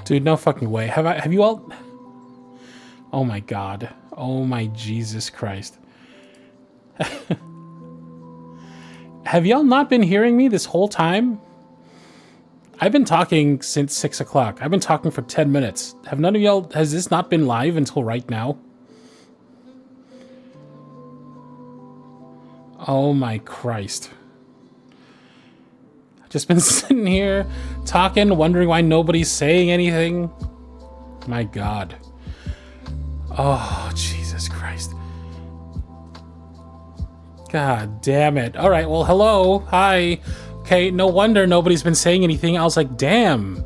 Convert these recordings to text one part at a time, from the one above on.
Dude, no fucking way. Have you all... Oh my god. Oh my Jesus Christ. Have y'all not been hearing me this whole time? I've been talking since 6 o'clock. I've been talking for 10 minutes. Have none of y'all... Has this not been live until right now? Oh my Christ. I've just been sitting here talking, wondering why nobody's saying anything. My god. Oh, Jesus Christ. God damn it. All right, well, hello. Hi. Okay, no wonder nobody's been saying anything. I was like, damn.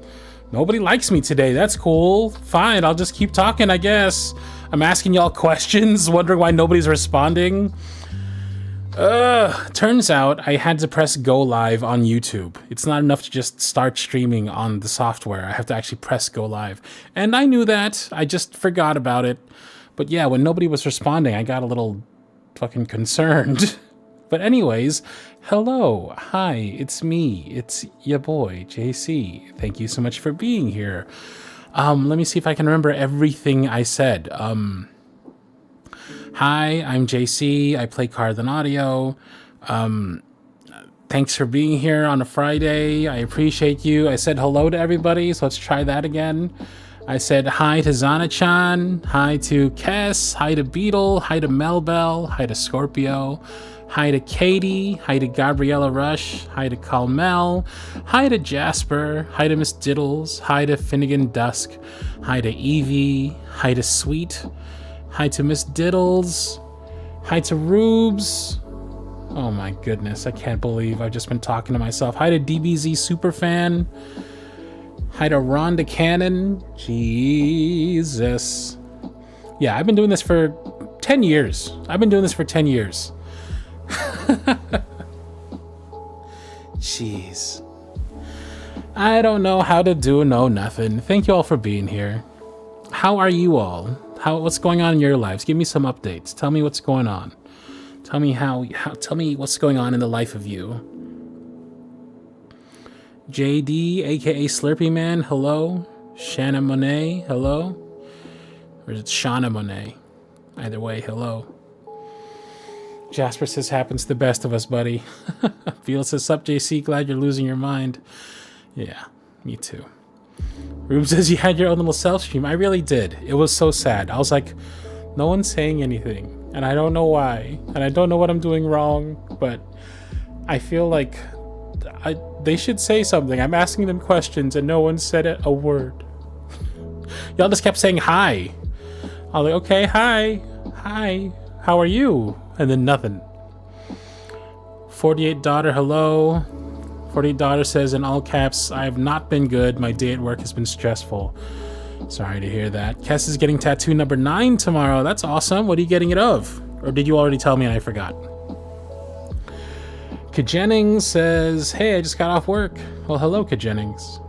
Nobody likes me today. That's cool. Fine, I'll just keep talking, I guess. I'm asking y'all questions, wondering why nobody's responding. Turns out I had to press go live on YouTube. It's not enough to just start streaming on the software. I have to actually press go live. And I knew that. I just forgot about it. But yeah, when nobody was responding, I got a little fucking concerned. But anyways, hello. Hi, it's me. It's your boy, JC. Thank you so much for being here. Let me see if I can remember everything I said. Hi, I'm JC. I play Cardlin audio. Thanks for being here on a Friday. I appreciate you. I said hello to everybody, so let's try that again. I said hi to Zana-chan, hi to Kess, hi to Beetle, hi to Melbell, hi to Scorpio, hi to Katie, hi to Gabriella Rush, hi to Calmel, hi to Jasper, hi to Miss Diddles, hi to Finnegan Dusk, hi to Evie, hi to Sweet, hi to Miss Diddles, hi to Rubes. Oh my goodness, I can't believe I've just been talking to myself. Hi to DBZ Superfan. Hi to Rhonda Cannon. Jesus. Yeah, I've been doing this for 10 years. Jeez. I don't know how to do nothing. Thank you all for being here. How are you all? What's going on in your lives? Give me some updates. Tell me what's going on. Tell me tell me what's going on in the life of you. JD, aka Slurpy Man, hello. Shanna Monet, hello. Or is it Shauna Monet? Either way, hello. Jasper says, happens to the best of us, buddy. Felix says, sup, JC, glad you're losing your mind. Yeah, me too. Rube says, you had your own little self-stream. I really did. It was so sad. I was like, no one's saying anything. And I don't know why. And I don't know what I'm doing wrong. But I feel like they should say something. I'm asking them questions and no one said a word. Y'all just kept saying hi. I was like, okay, hi. Hi. How are you? And then nothing. 48 Daughter, hello. 48 Daughter says in all caps, I have not been good. My day at work has been stressful. Sorry to hear that. Kess is getting tattoo number 9 tomorrow. That's awesome. What are you getting it of? Or did you already tell me and I forgot? Jennings says, hey, I just got off work. Well, hello, Jennings.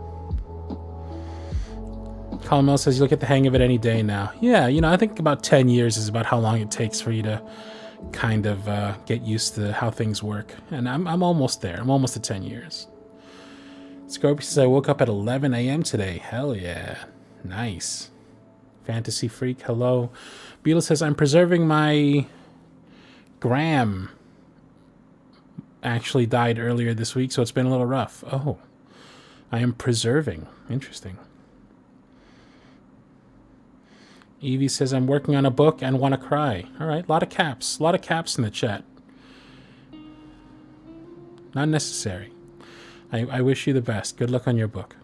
Colmel says, you'll get the hang of it any day now. Yeah, I think about 10 years is about how long it takes for you to kind of get used to how things work. And I'm almost there. I'm almost at 10 years. Scorpio says, I woke up at 11 a.m. today. Hell yeah. Nice. Fantasy Freak, hello. Beetle says, I'm preserving my gram. Actually died earlier this week, so it's been a little rough. Oh, I am preserving. Interesting. Evie says, I'm working on a book and want to cry. All right, a lot of caps in the chat. Not necessary. I wish you the best. Good luck on your book.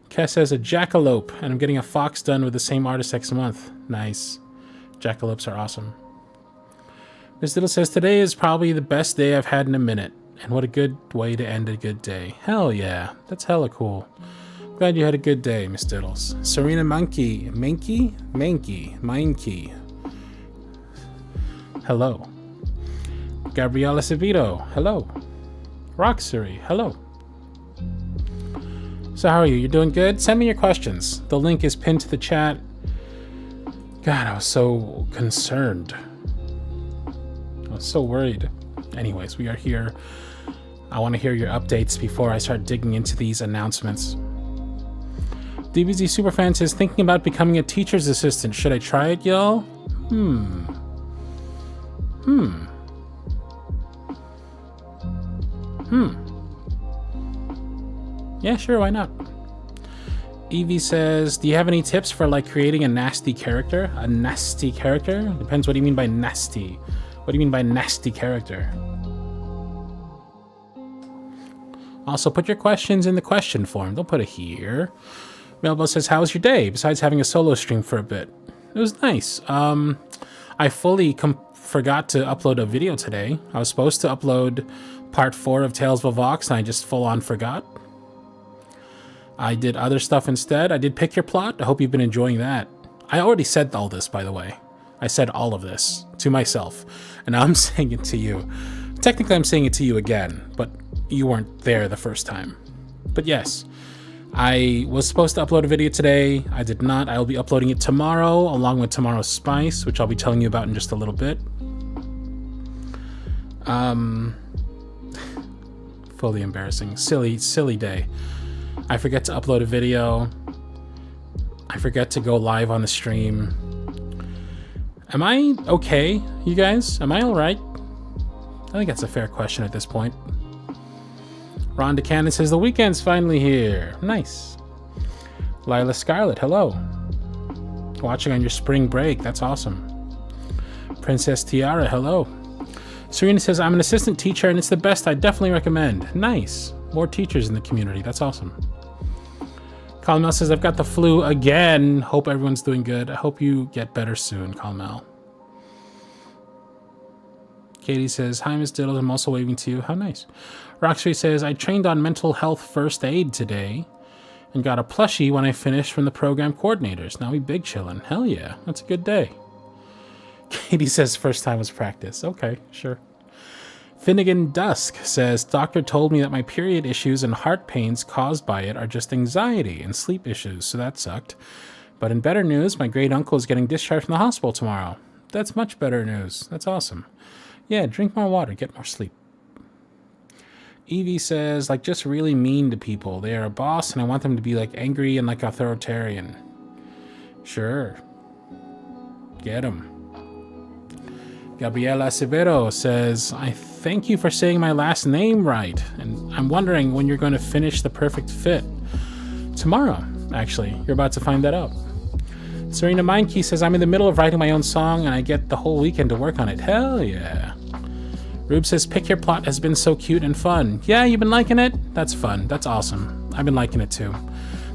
Kess says, a jackalope, and I'm getting a fox done with the same artist next month. Nice. Jackalopes are awesome. Miss Little says, today is probably the best day I've had in a minute. And what a good way to end a good day. Hell yeah. That's hella cool. Glad you had a good day, Miss Diddles. Serena Monkey. Manky? Hello. Gabriela Sevito. Hello. Roxury. Hello. So how are you? You're doing good? Send me your questions. The link is pinned to the chat. God, I was so concerned. I was so worried. Anyways, we are here. I want to hear your updates before I start digging into these announcements. DBZ Superfan says, thinking about becoming a teacher's assistant. Should I try it, y'all? Yeah, sure, why not? Evie says, do you have any tips for like creating a nasty character? A nasty character? Depends what do you mean by nasty. What do you mean by nasty character? Also, put your questions in the question form. Don't put it here. Melbo says, how was your day? Besides having a solo stream for a bit. It was nice. I fully forgot to upload a video today. I was supposed to upload part 4 of Tales of a Vox, and I just full on forgot. I did other stuff instead. I did Pick Your Plot. I hope you've been enjoying that. I already said all this, by the way. I said all of this to myself, and now I'm saying it to you. Technically, I'm saying it to you again, but you weren't there the first time. But yes, I was supposed to upload a video today. I did not. I will be uploading it tomorrow, along with Tomorrow's Spice, which I'll be telling you about in just a little bit. Fully embarrassing. Silly day. I forget to upload a video. I forget to go live on the stream. Am I okay, you guys? Am I all right? I think that's a fair question at this point. Rhonda Cannon says, the weekend's finally here. Nice. Lila Scarlett, hello. Watching on your spring break. That's awesome. Princess Tiara, hello. Serena says, I'm an assistant teacher and it's the best. I definitely recommend. Nice. More teachers in the community. That's awesome. Colin Mel says, I've got the flu again. Hope everyone's doing good. I hope you get better soon, Colin Mel. Katie says, hi, Miss Diddles. I'm also waving to you. How nice. Roxy says, I trained on mental health first aid today and got a plushie when I finished from the program coordinators. Now we big chillin'. Hell yeah. That's a good day. Katie says, first time was practice. Okay, sure. Finnegan Dusk says, doctor told me that my period issues and heart pains caused by it are just anxiety and sleep issues, so that sucked. But in better news, my great uncle is getting discharged from the hospital tomorrow. That's much better news. That's awesome. Yeah, drink more water, get more sleep. Evie says, like, just really mean to people. They are a boss, and I want them to be, like, angry and, like, authoritarian. Sure. Get them. Gabriela Severo says, I thank you for saying my last name right, and I'm wondering when you're going to finish The Perfect Fit. Tomorrow, actually. You're about to find that out. Serena Meinke says, I'm in the middle of writing my own song, and I get the whole weekend to work on it. Hell yeah. Rube says, Pick Your Plot has been so cute and fun. Yeah, you've been liking it? That's fun. That's awesome. I've been liking it too.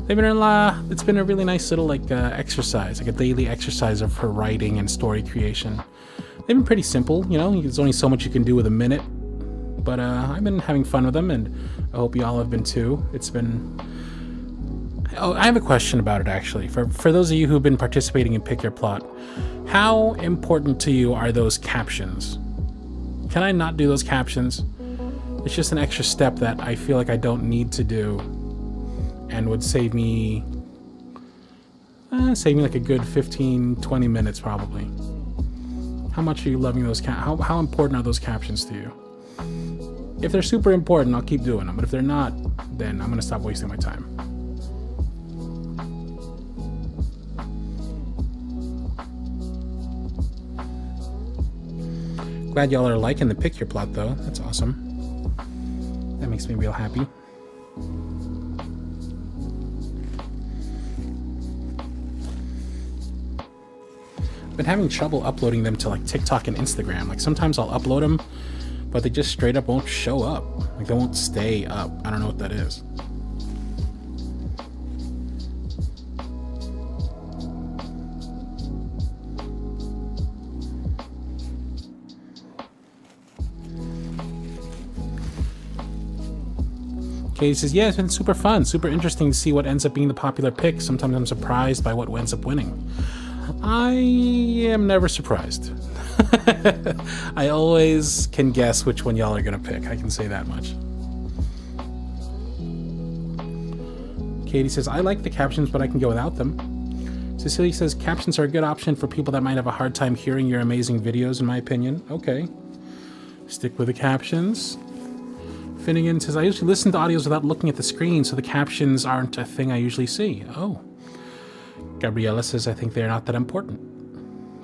It's been a really nice little exercise, like a daily exercise of her writing and story creation. They've been pretty simple, you know, there's only so much you can do with a minute, but I've been having fun with them, and I hope you all have been too. It's been... Oh, I have a question about it, actually. For those of you who've been participating in Pick Your Plot, how important to you are those captions? Can I not do those captions? It's just an extra step that I feel like I don't need to do, and would save me like a good 15-20 minutes probably. How much are you loving those how important are those captions to you? If they're super important, I'll keep doing them, but if they're not, then I'm gonna stop wasting my time. Glad y'all are liking the Pick Your Plot though. That's awesome. That makes me real happy. I've been having trouble uploading them to like TikTok and Instagram. Like sometimes I'll upload them, but they just straight up won't show up. Like they won't stay up. I don't know what that is. Katie says, yeah, it's been super fun, super interesting to see what ends up being the popular pick. Sometimes I'm surprised by what ends up winning. I am never surprised. I always can guess which one y'all are gonna pick. I can say that much. Katie says, I like the captions, but I can go without them. Cecilia says, captions are a good option for people that might have a hard time hearing your amazing videos, in my opinion. Okay. Stick with the captions. Finnegan says, I usually listen to audios without looking at the screen, so the captions aren't a thing I usually see. Oh. Gabriella says, I think they're not that important.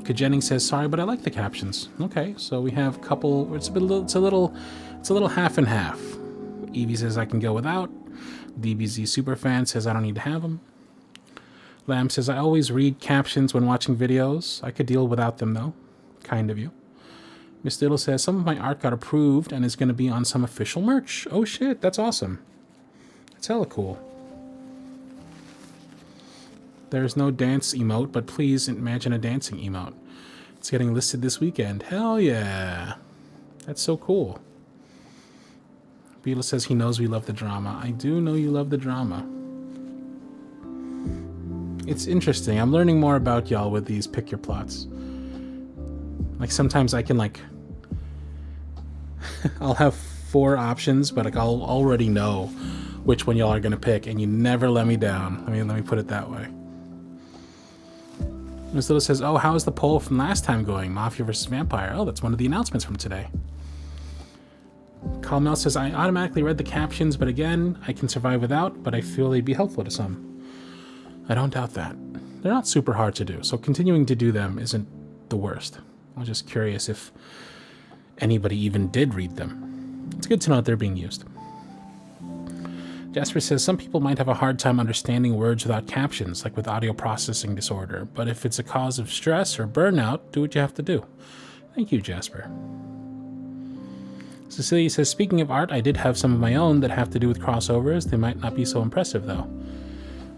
Jennings says, sorry, but I like the captions. Okay, so we have a couple, it's a little half and half. Evie says, I can go without. DBZ Superfan says, I don't need to have them. Lamb says, I always read captions when watching videos. I could deal without them, though. Kind of you. Miss Diddle says, some of my art got approved and is going to be on some official merch. Oh, shit, that's awesome. That's hella cool. There's no dance emote, but please imagine a dancing emote. It's getting listed this weekend. Hell yeah. That's so cool. Beetle says he knows we love the drama. I do know you love the drama. It's interesting. I'm learning more about y'all with these pick your plots. Like sometimes I can like... I'll have 4 options, but like I'll already know which one y'all are going to pick, and you never let me down. Let me put it that way. Ms. Little says, oh, how is the poll from last time going? Mafia versus Vampire. Oh, that's one of the announcements from today. Carl says, I automatically read the captions, but again, I can survive without, but I feel they'd be helpful to some. I don't doubt that. They're not super hard to do, so continuing to do them isn't the worst. I was just curious if anybody even did read them. It's good to know that they're being used. Jasper says, some people might have a hard time understanding words without captions, like with audio processing disorder, but if it's a cause of stress or burnout, do what you have to do. Thank you, Jasper. Cecilia says, speaking of art, I did have some of my own that have to do with crossovers. They might not be so impressive, though.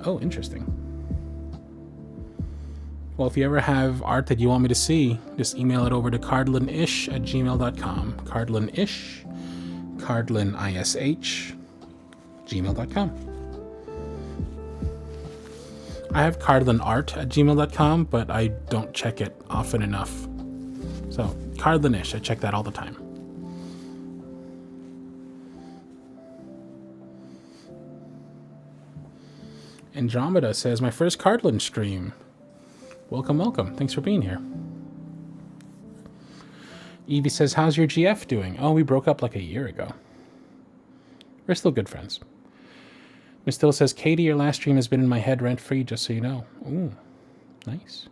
Oh, interesting. Well, if you ever have art that you want me to see, just email it over to cardlinish@gmail.com. Cardlinish, Cardlinish, gmail.com. I have cardlinart@gmail.com, but I don't check it often enough. So, Cardlinish, I check that all the time. Andromeda says, my first Cardlin stream. Welcome, welcome. Thanks for being here. Evie says, how's your GF doing? Oh, we broke up like a year ago. We're still good friends. Miss Still says, Katie, your last stream has been in my head rent-free, just so you know. Ooh, nice.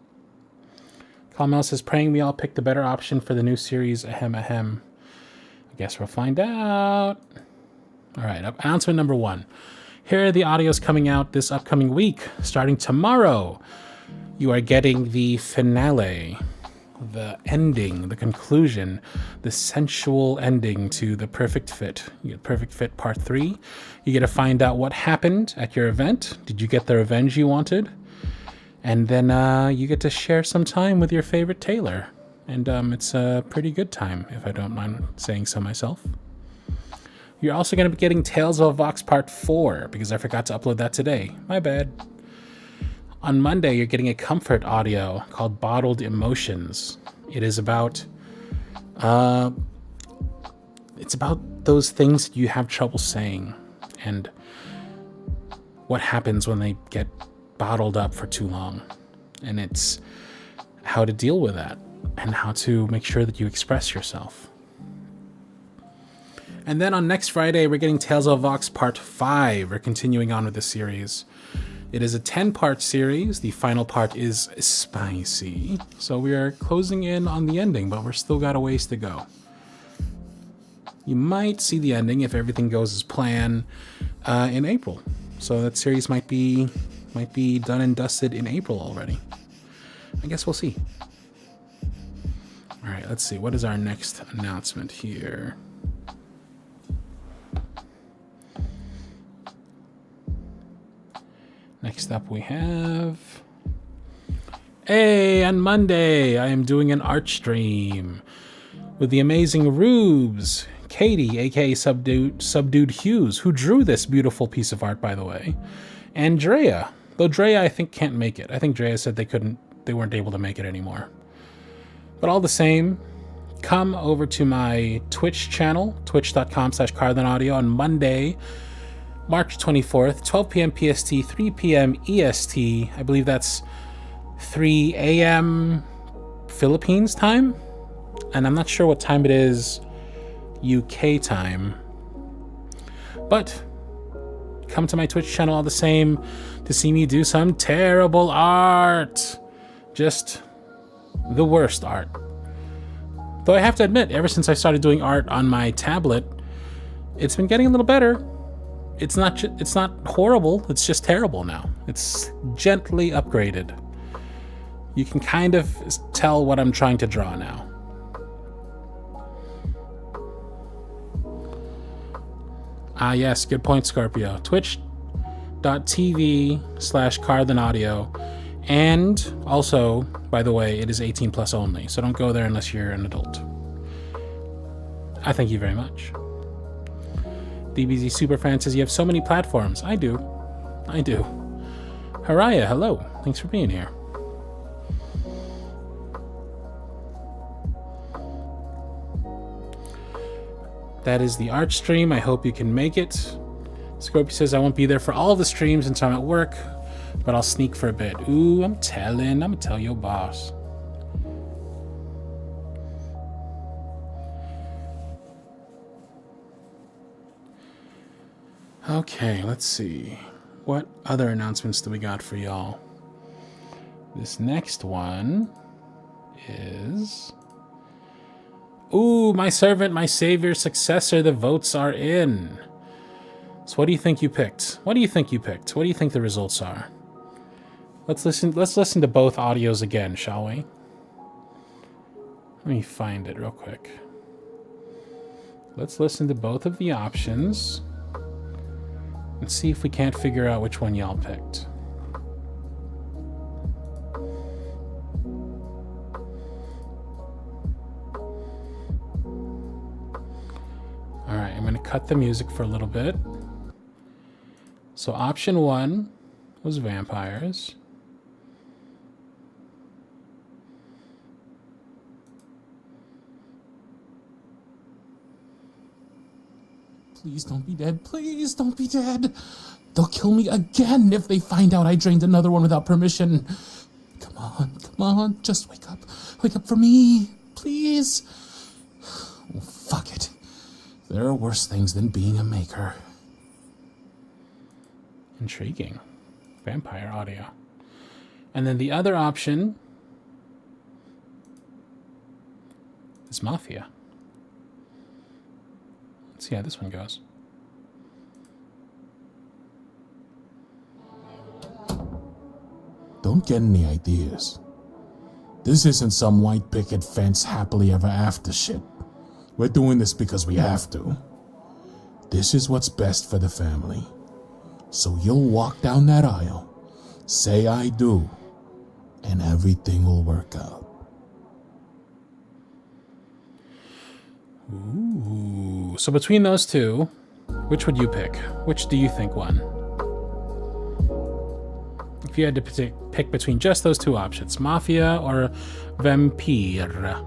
Carmel says, praying we all pick the better option for the new series, ahem, ahem. I guess we'll find out. All right, announcement number 1. Here are the audios coming out this upcoming week. Starting tomorrow, you are getting the finale, the ending, the conclusion, the sensual ending to The Perfect Fit. You get Perfect Fit Part 3. You get to find out what happened at your event. Did you get the revenge you wanted? And then you get to share some time with your favorite tailor. And it's a pretty good time, if I don't mind saying so myself. You're also going to be getting Tales of a Vox Part 4, because I forgot to upload that today. My bad. On Monday, you're getting a comfort audio called Bottled Emotions. It is about... it's about those things that you have trouble saying, and what happens when they get bottled up for too long. And it's how to deal with that, and how to make sure that you express yourself. And then on next Friday, we're getting Tales of Vox Part 5. We're continuing on with the series. It is a 10-part series. The final part is spicy. So we are closing in on the ending, but we're still got a ways to go. You might see the ending if everything goes as planned in April. So that series might be done and dusted in April already. I guess we'll see. All right, let's see. What is our next announcement here? Next up we have... Hey, on Monday, I am doing an art stream with the amazing Rubes, Katie, aka Subdued Hughes, who drew this beautiful piece of art, by the way, and Drea. Though Drea, I think, can't make it. I think Drea said they weren't able to make it anymore. But all the same, come over to my Twitch channel, twitch.com/CardlinAudio, on Monday, March 24th, 12 p.m. PST, 3 p.m. EST. I believe that's 3 a.m. Philippines time. And I'm not sure what time it is UK time. But come to my Twitch channel all the same to see me do some terrible art. Just the worst art. Though I have to admit, ever since I started doing art on my tablet, it's been getting a little better. It's not horrible, it's just terrible now. It's gently upgraded. You can kind of tell what I'm trying to draw now. Ah yes, good point, Scorpio. Twitch.tv/Cardlinaudio. And also, by the way, it is 18 plus only, so don't go there unless you're an adult. I thank you very much. DBZ Superfan says you have so many platforms. I do. Haraya, hello. Thanks for being here. That is the art stream. I hope you can make it. Scorpio says I won't be there for all the streams until I'm at work, but I'll sneak for a bit. Ooh, I'm gonna tell your boss. Okay, let's see. What other announcements do we got for y'all? This next one is... Ooh, my servant, my savior, successor, the votes are in. So what do you think you picked? What do you think the results are? Let's listen to both audios again, shall we? Let me find it real quick. Let's listen to both of the options and see if we can't figure out which one y'all picked. All right, I'm gonna cut the music for a little bit. So option 1 was vampires. Please don't be dead. Please don't be dead. They'll kill me again if they find out I drained another one without permission. Come on, just wake up. Wake up for me, please. Oh, fuck it. There are worse things than being a maker. Intriguing. Vampire audio. And then the other option is Mafia. Let's see how this one goes. Don't get any ideas. This isn't some white picket fence happily ever after shit. We're doing this because we have to. This is what's best for the family. So you'll walk down that aisle, say I do, and everything will work out. Ooh. So between those two, which would you pick? Which do you think won? If you had to pick between just those two options, Mafia or Vampire?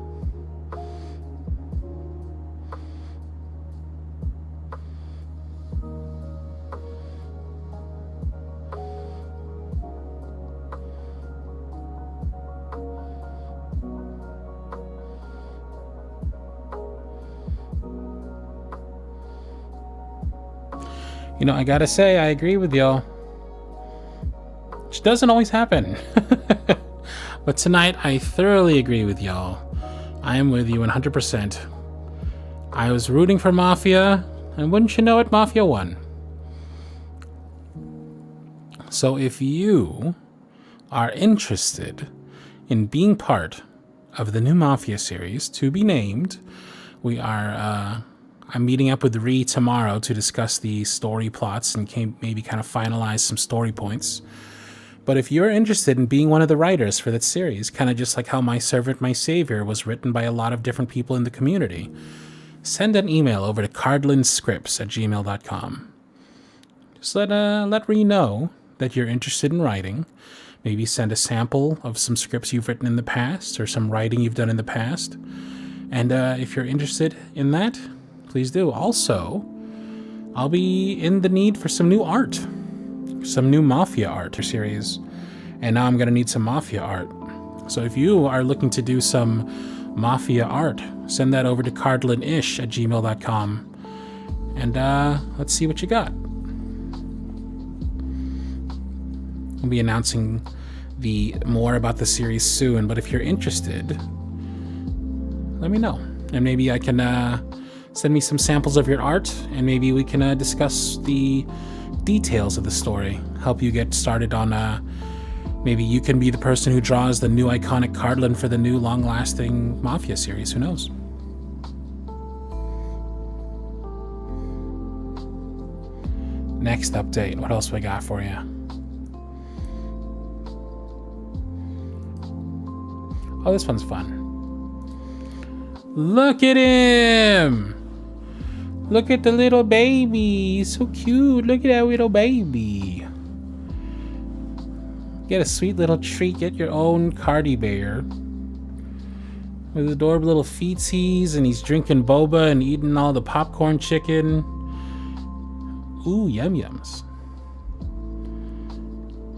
You know, I gotta say, I agree with y'all. Which doesn't always happen. But tonight, I thoroughly agree with y'all. I am with you 100%. I was rooting for Mafia, and wouldn't you know it, Mafia won. So if you are interested in being part of the new Mafia series, to be named, we are... I'm meeting up with Ree tomorrow to discuss the story plots and maybe kind of finalize some story points. But if you're interested in being one of the writers for that series, kind of just like how My Servant, My Savior was written by a lot of different people in the community, send an email over to cardlinscripts@gmail.com. Just let Ree know that you're interested in writing. Maybe send a sample of some scripts you've written in the past or some writing you've done in the past. And if you're interested in that, please do. Also, I'll be in the need for some new art. Some new Mafia art or series. And now I'm going to need some Mafia art. So if you are looking to do some Mafia art, send that over to cardlinish@gmail.com. And let's see what you got. We'll be announcing more about the series soon, but if you're interested, let me know. And maybe I can send me some samples of your art, and maybe we can discuss the details of the story, help you get started on maybe you can be the person who draws the new iconic Cardlin for the new long-lasting Mafia series. Who knows? Next update. What else we got for you? Oh, this one's fun. Look at him! Look at the little baby. He's so cute. Look at that little baby. Get a sweet little treat. Get your own Cardi bear. With adorable little feetsies, and he's drinking boba and eating all the popcorn chicken. Ooh, yum yums.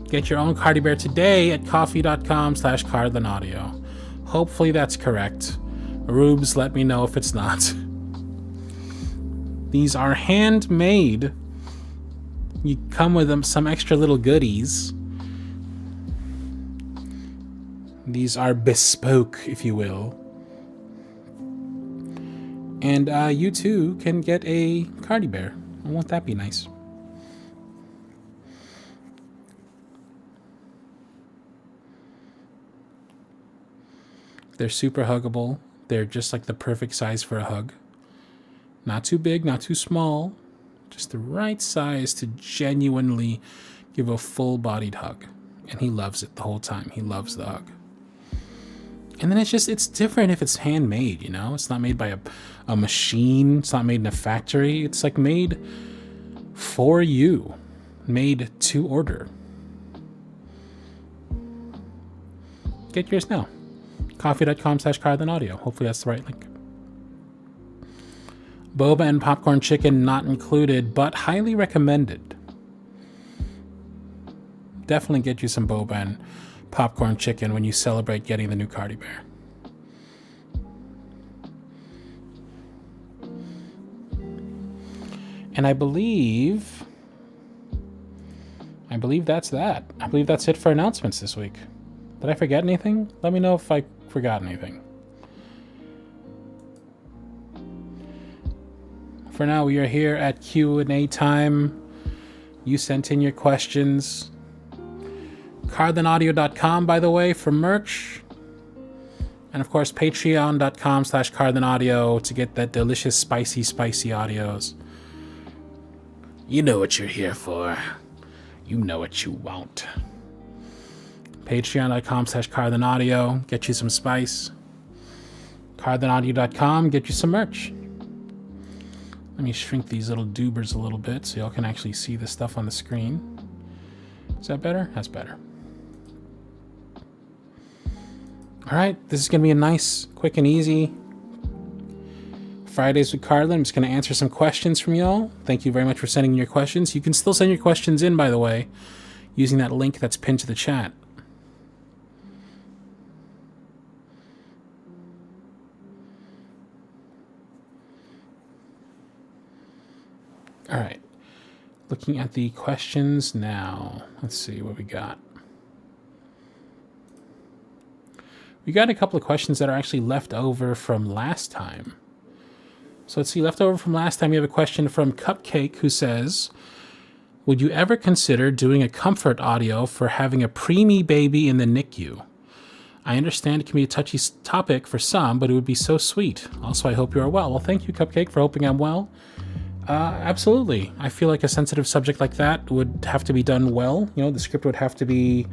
Get your own Cardi bear today at coffee.com/Cardlinaudio. Hopefully that's correct. Rubes, let me know if it's not. These are handmade. You come with them some extra little goodies. These are bespoke, if you will. And you too can get a Cardi bear. Won't that be nice? They're super huggable. They're just like the perfect size for a hug. Not too big, not too small. Just the right size to genuinely give a full-bodied hug. And he loves it the whole time. He loves the hug. And then it's different if it's handmade, you know? It's not made by a machine. It's not made in a factory. It's like made for you. Made to order. Get yours now. Coffee.com/Cardlinaudio. Hopefully that's the right link. Boba and popcorn chicken not included, but highly recommended. Definitely get you some boba and popcorn chicken when you celebrate getting the new Cardi bear. And I believe that's that. I believe that's it for announcements this week. Did I forget anything? Let me know if I forgot anything. For now, we are here at Q&A time. You sent in your questions. Cardlinaudio.com, by the way, for merch. And of course, patreon.com/Cardlinaudio to get that delicious, spicy audios. You know what you're here for. You know what you want. Patreon.com/Cardlinaudio. Get you some spice. Cardlinaudio.com. Get you some merch. Let me shrink these little doobers a little bit so y'all can actually see the stuff on the screen. Is that better? That's better. All right, this is going to be a nice, quick and easy Fridays with Cardlin. I'm just going to answer some questions from y'all. Thank you very much for sending in your questions. You can still send your questions in, by the way, using that link that's pinned to the chat. All right, looking at the questions now. Let's see what we got. We got a couple of questions that are actually left over from last time. So let's see, left over from last time, we have a question from Cupcake who says, would you ever consider doing a comfort audio for having a preemie baby in the NICU? I understand it can be a touchy topic for some, but it would be so sweet. Also, I hope you are well. Well, thank you, Cupcake, for hoping I'm well. Absolutely. I feel like a sensitive subject like that would have to be done well. You know, the script would have to be...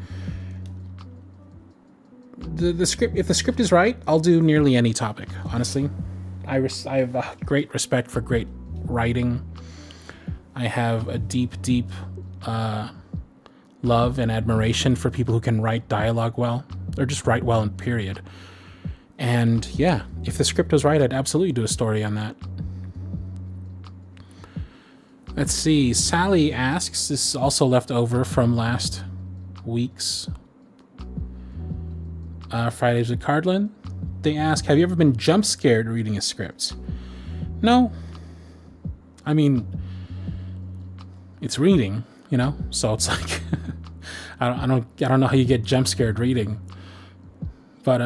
The script, if the script is right, I'll do nearly any topic, honestly. I have a great respect for great writing. I have a deep love and admiration for people who can write dialogue well, or just write well in period. And yeah, if the script was right, I'd absolutely do a story on that. Let's see, Sally asks, this is also left over from last week's Fridays with Cardlin. They ask, have you ever been jump scared reading a script? No. I mean, it's reading, you know, so it's like I don't know how you get jump scared reading. But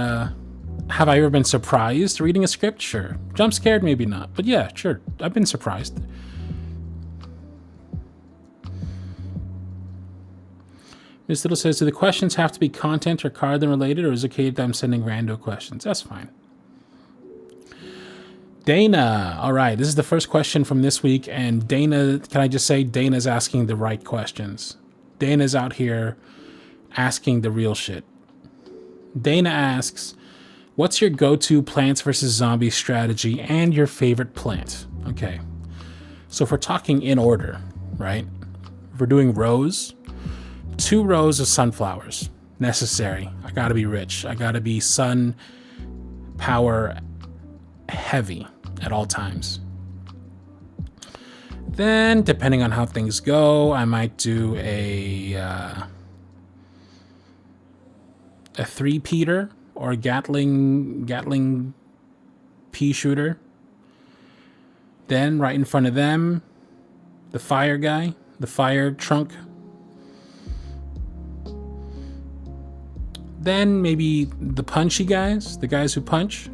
have I ever been surprised reading a script? Sure. Jump scared, maybe not. But yeah, sure. I've been surprised. Ms. Little says, do the questions have to be content or Cardlin related, or is it okay that I'm sending rando questions? That's fine. Dana. All right. This is the first question from this week. And Dana, can I just say, Dana's asking the right questions. Dana's out here asking the real shit. Dana asks, what's your go-to Plants vs. Zombies strategy and your favorite plant? Okay. So if we're talking in order, right? If we're doing rows, 2 rows of sunflowers. Necessary. I gotta be rich. I gotta be sun power heavy at all times. Then, depending on how things go, I might do a 3-peater or a Gatling pea shooter. Then, right in front of them, the fire guy, the fire trunk. Then maybe the punchy guys, the guys who punch.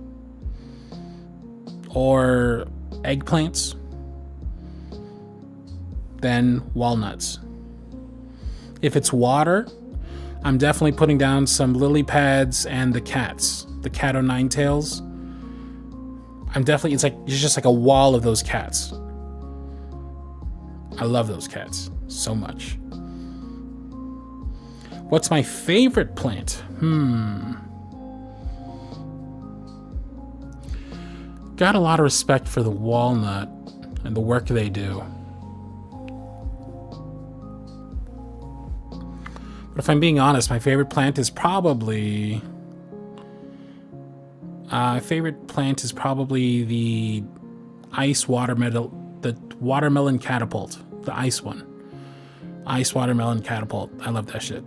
Or eggplants. Then walnuts. If it's water, I'm definitely putting down some lily pads and the cats, the cat o' nine tails. It's just like a wall of those cats. I love those cats so much. What's my favorite plant? Got a lot of respect for the walnut and the work they do. But if I'm being honest, my favorite plant is probably the ice watermelon catapult, the ice one. Ice watermelon catapult. I love that shit.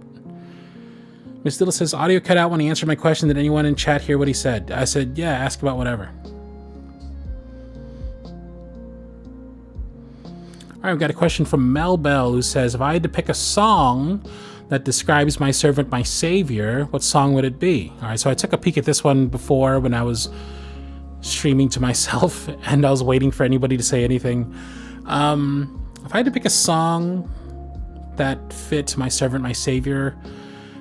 Miss Little says, audio cut out when he answered my question. Did anyone in chat hear what he said? I said, yeah, ask about whatever. All right, we've got a question from Mel Bell who says, if I had to pick a song that describes my servant, my savior, what song would it be? All right, so I took a peek at this one before when I was streaming to myself and I was waiting for anybody to say anything. If I had to pick a song that fit my servant, my savior,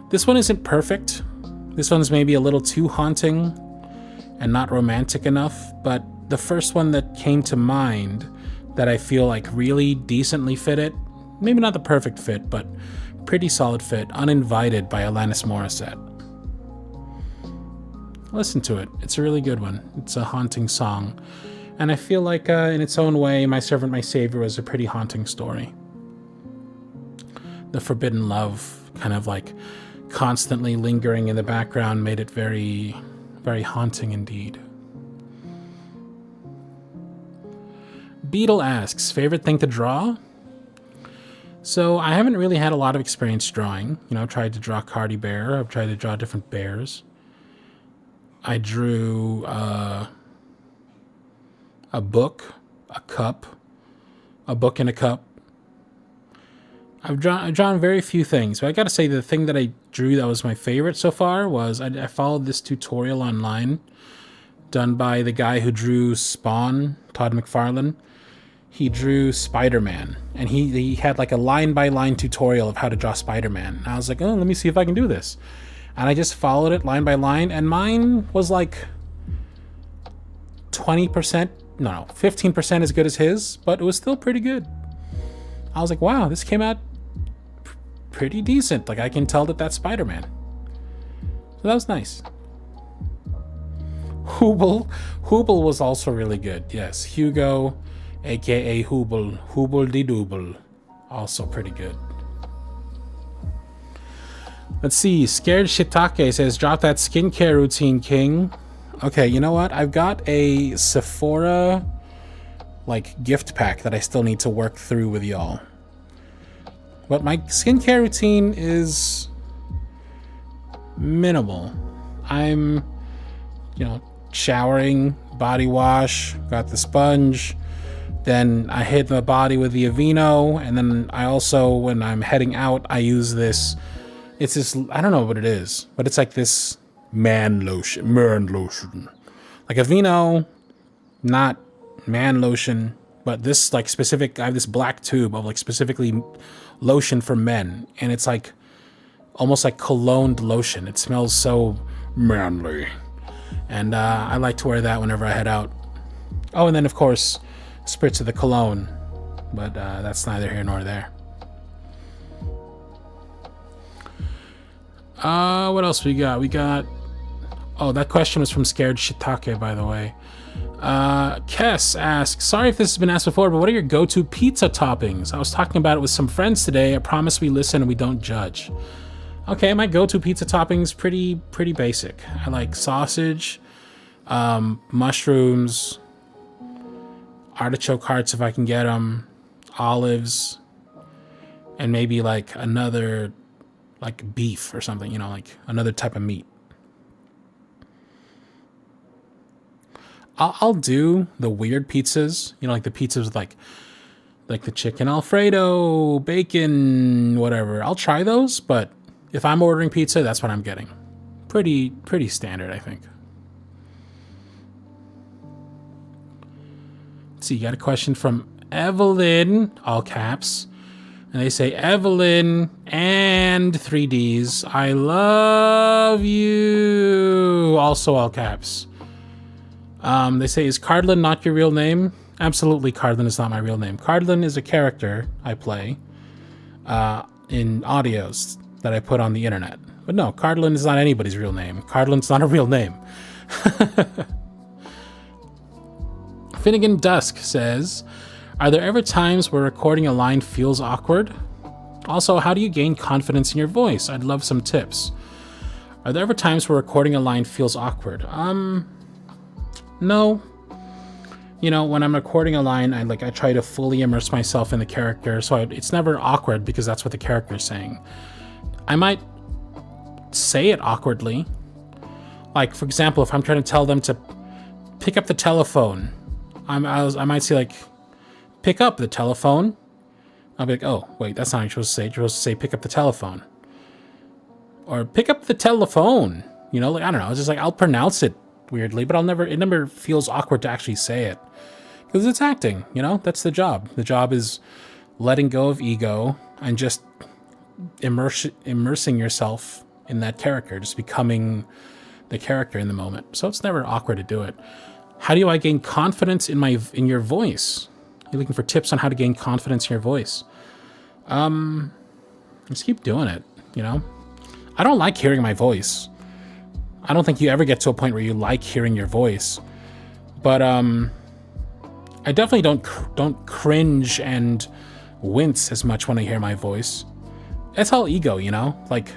this one isn't perfect. This one's maybe a little too haunting and not romantic enough, but the first one that came to mind that I feel like really decently fit it, maybe not the perfect fit, but pretty solid fit, Uninvited by Alanis Morissette. Listen to it. It's a really good one. It's a haunting song. And I feel like in its own way, My Servant, My Savior was a pretty haunting story. The forbidden love kind of like constantly lingering in the background made it very, very haunting indeed. Beetle asks, favorite thing to draw? So I haven't really had a lot of experience drawing. You know, I've tried to draw Cardi bear. I've tried to draw different bears. I drew a book, a cup, a book and a cup. I've drawn very few things, but I gotta say the thing that I drew that was my favorite so far was I followed this tutorial online done by the guy who drew Spawn, Todd McFarlane. He drew Spider-Man, and he had like a line-by-line tutorial of how to draw Spider-Man. And I was like, oh, let me see if I can do this. And I just followed it line by line, and mine was like 15% as good as his, but it was still pretty good. I was like, wow, this came out pretty decent. Like, I can tell that that's Spider-Man. So that was nice. Hubel was also really good. Yes, Hugo, aka Hubel de Dubel, also pretty good. Let's see, Scared Shiitake says, drop that skincare routine, King. Okay, you know what? I've got a Sephora like gift pack that I still need to work through with y'all. But my skincare routine is minimal. I'm, showering, body wash, got the sponge, Then I hit the body with the Aveeno, and then I also, when I'm heading out, I use this. It's this, I don't know what it is, but it's like this man lotion. Like Aveeno, not man lotion, but this like specific, I have this black tube of like specifically lotion for men, and it's like almost like cologne lotion. It smells so manly, and I like to wear that whenever I head out. Oh, and then of course spritz of the cologne, but that's neither here nor there. What else we got? Oh, that question was from Scared Shiitake, by the way. Kess asks, sorry if this has been asked before, but what are your go-to pizza toppings? I was talking about it with some friends today. I promise we listen and we don't judge. Okay, my go-to pizza toppings pretty basic. I like sausage, mushrooms, artichoke hearts if I can get them, olives, and maybe like another, like beef or something, you know, like another type of meat. I'll do the weird pizzas, you know, like the pizzas with like the chicken Alfredo, bacon, whatever. I'll try those, but if I'm ordering pizza, that's what I'm getting. Pretty standard, I think. Let's see, you got a question from Evelyn, all caps. And they say, Evelyn and 3Ds, I love you. Also all caps. They say, is Cardlin not your real name? Absolutely, Cardlin is not my real name. Cardlin is a character I play in audios that I put on the internet. But no, Cardlin is not anybody's real name. Cardlin's not a real name. Finnegan Dusk says, are there ever times where recording a line feels awkward? Also, how do you gain confidence in your voice? I'd love some tips. Are there ever times where recording a line feels awkward? No. You know, when I'm recording a line, I try to fully immerse myself in the character, so it's never awkward because that's what the character is saying. I might say it awkwardly. Like, for example, if I'm trying to tell them to pick up the telephone, I might say, like, pick up the telephone. I'll be like, oh, wait, that's not what you're supposed to say. You're supposed to say, pick up the telephone. Or pick up the telephone. You know, like, I don't know. It's just like, I'll pronounce it weirdly, but it never feels awkward to actually say it. Because it's acting, you know? That's the job. The job is letting go of ego and just immersing yourself in that character, just becoming the character in the moment. So it's never awkward to do it. How do I gain confidence in your voice? You're looking for tips on how to gain confidence in your voice. Just keep doing it, you know? I don't like hearing my voice. I don't think you ever get to a point where you like hearing your voice. But I definitely don't cringe and wince as much when I hear my voice. It's all ego, you know? Like,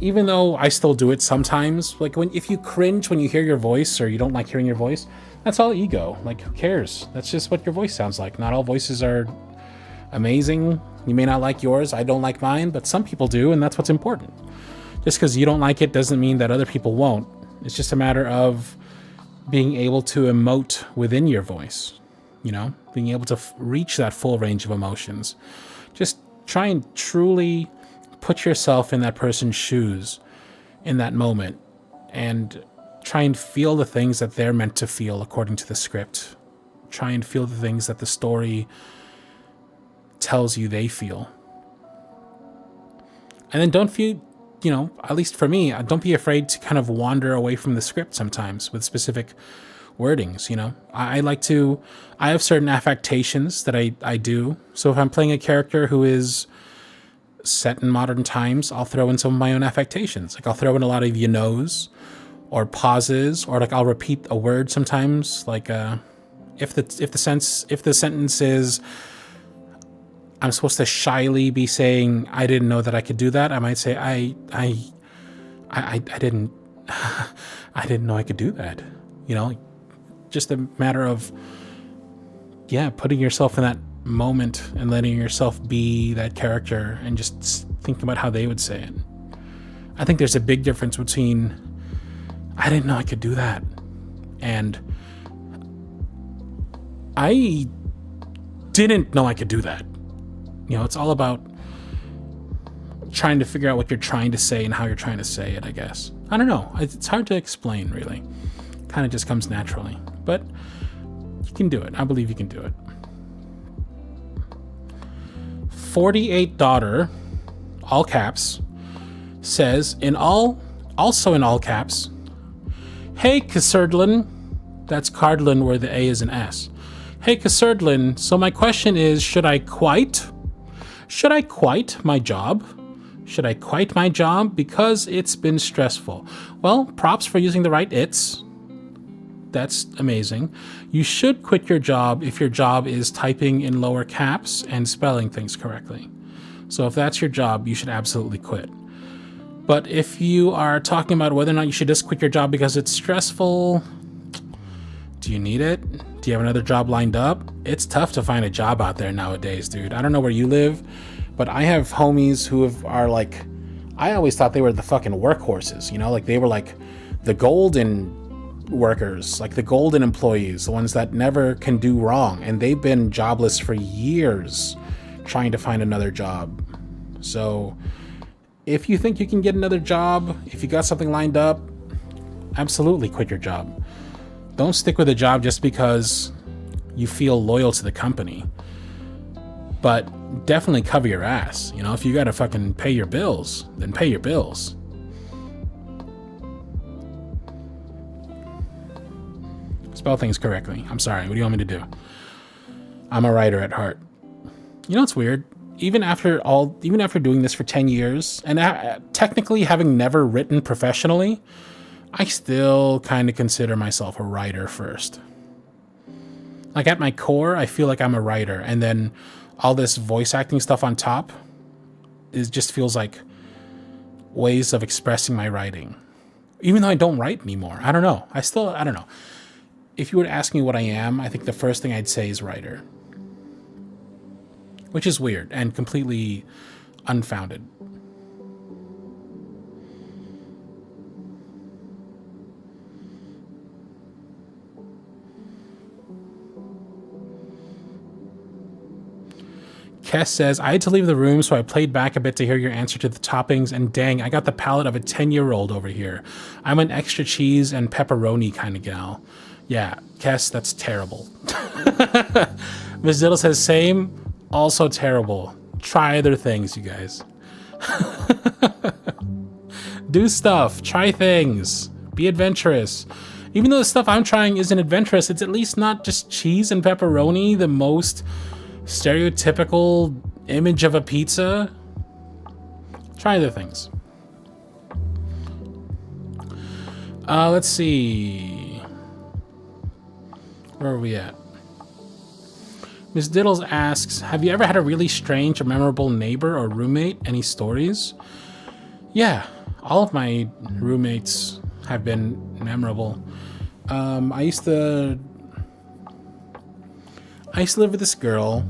even though I still do it sometimes, like if you cringe when you hear your voice or you don't like hearing your voice, that's all ego. Like, who cares? That's just what your voice sounds like. Not all voices are amazing. You may not like yours. I don't like mine, but some people do, and that's what's important. Just because you don't like it doesn't mean that other people won't. It's just a matter of being able to emote within your voice, you know, being able to reach that full range of emotions. Just try and truly put yourself in that person's shoes in that moment and try and feel the things that they're meant to feel according to the script. Try and feel the things that the story tells you they feel. And then don't feel, you know, at least for me, don't be afraid to kind of wander away from the script sometimes with specific wordings, you know. I have certain affectations that I do. So if I'm playing a character who is set in modern times, I'll throw in some of my own affectations. Like I'll throw in a lot of you knows or pauses, or like I'll repeat a word sometimes. Like if the sentence is I'm supposed to shyly be saying I didn't know that I could do that, I might say I didn't know I could do that. You know, just a matter of putting yourself in that moment and letting yourself be that character and just thinking about how they would say it. I think there's a big difference between I didn't know I could do that and I didn't know I could do that. You know, it's all about trying to figure out what you're trying to say and how you're trying to say it, I guess. I don't know. It's hard to explain, really. Kind of just comes naturally. But you can do it. I believe you can do it. 48 daughter, all caps, says also in all caps, "Hey, Cardlin," that's Cardlin where the A is an S. "Hey, Cardlin, so my question is, should I quit my job? Should I quit my job because it's been stressful?" Well, props for using the right "it's." That's amazing. You should quit your job if your job is typing in lower caps and spelling things correctly. So if that's your job, you should absolutely quit. But if you are talking about whether or not you should just quit your job because it's stressful, do you need it? Do you have another job lined up? It's tough to find a job out there nowadays, dude. I don't know where you live, but I have homies who are like, I always thought they were the fucking workhorses, you know, like they were like the golden workers, like the golden employees, the ones that never can do wrong, and they've been jobless for years trying to find another job. So if you think you can get another job, if you got something lined up, absolutely quit your job. Don't stick with a job just because you feel loyal to the company, but definitely cover your ass. You know, if you gotta fucking pay your bills, then pay your bills. Spell things correctly. I'm sorry. What do you want me to do? I'm a writer at heart. You know what's weird? Even after doing this for 10 years, and technically having never written professionally, I still kind of consider myself a writer first. Like at my core, I feel like I'm a writer, and then all this voice acting stuff on top just feels like ways of expressing my writing. Even though I don't write anymore. I don't know. I don't know. If you were to ask me what I am, I think the first thing I'd say is writer. Which is weird and completely unfounded. Kess says, "I had to leave the room, so I played back a bit to hear your answer to the toppings, and dang, I got the palate of a 10-year-old over here. I'm an extra cheese and pepperoni kind of gal." Yeah, Kess, that's terrible. Ms. Diddle says, "Same, also terrible. Try other things, you guys." Do stuff, try things, be adventurous. Even though the stuff I'm trying isn't adventurous, it's at least not just cheese and pepperoni, the most stereotypical image of a pizza. Try other things. Let's see. Where are we at? Ms. Diddles asks, "Have you ever had a really strange or memorable neighbor or roommate? Any stories?" Yeah, all of my roommates have been memorable. I used to live with this girl,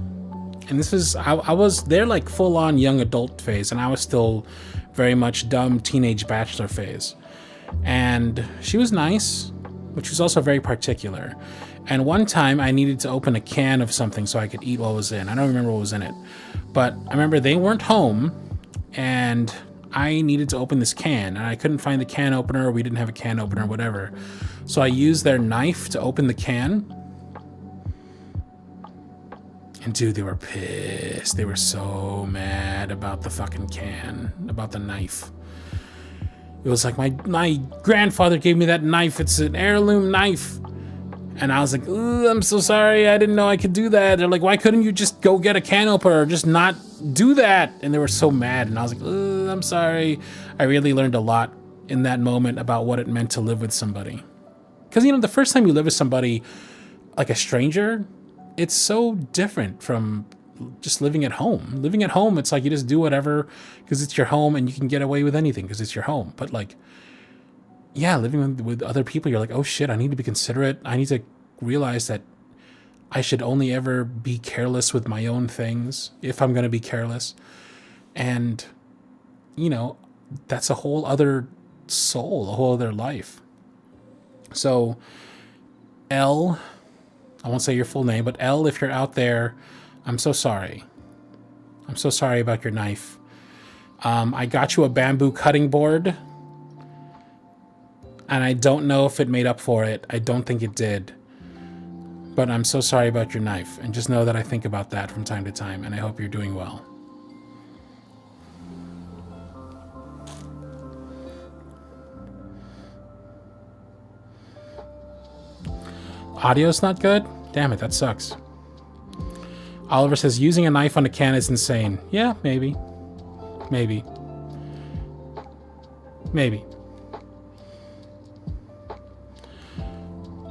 and I was there like full on young adult phase, and I was still very much dumb teenage bachelor phase. And she was nice, but she was also very particular. And one time I needed to open a can of something so I could eat what was in. I don't remember what was in it, but I remember they weren't home and I needed to open this can, and I couldn't find the can opener, or we didn't have a can opener, or whatever. So I used their knife to open the can. And dude, they were pissed. They were so mad about the fucking can, about the knife. It was like, my grandfather gave me that knife. It's an heirloom knife. And I was like, "Ooh, I'm so sorry. I didn't know I could do that." They're like, "Why couldn't you just go get a can opener or just not do that?" And they were so mad. And I was like, "Ooh, I'm sorry." I really learned a lot in that moment about what it meant to live with somebody. Because, you know, the first time you live with somebody, like a stranger, it's so different from just living at home. Living at home, it's like you just do whatever because it's your home and you can get away with anything because it's your home. But like, yeah, living with other people, you're like, "Oh shit, I need to be considerate. I need to realize that I should only ever be careless with my own things if I'm going to be careless." And, you know, that's a whole other soul, a whole other life. So L, I won't say your full name, but L, if you're out there, I'm so sorry. I'm so sorry about your knife. I got you a bamboo cutting board, and I don't know if it made up for it. I don't think it did. But I'm so sorry about your knife, and just know that I think about that from time to time, and I hope you're doing well. Audio's not good? Damn it, that sucks. Oliver says, using a knife on a can is insane. Yeah, maybe. Maybe. Maybe.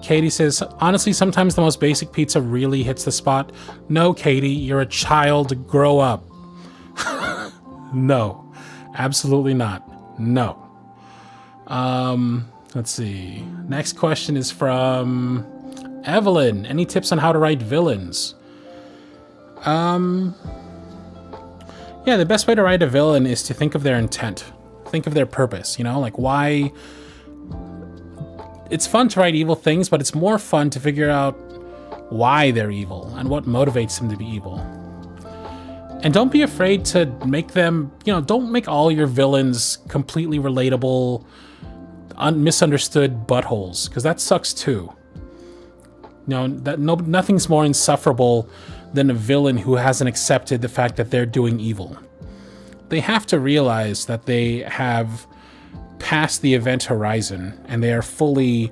Katie says, honestly, sometimes the most basic pizza really hits the spot. No, Katie, you're a child. Grow up. No, absolutely not. No. Let's see. Next question is from Evelyn. Any tips on how to write villains? Yeah, the best way to write a villain is to think of their intent. Think of their purpose, you know, like why. It's fun to write evil things, but it's more fun to figure out why they're evil and what motivates them to be evil. And don't be afraid to make them, you know, don't make all your villains completely relatable, misunderstood buttholes, because that sucks too. You know, nothing's more insufferable than a villain who hasn't accepted the fact that they're doing evil. They have to realize that they have passed the event horizon and they are fully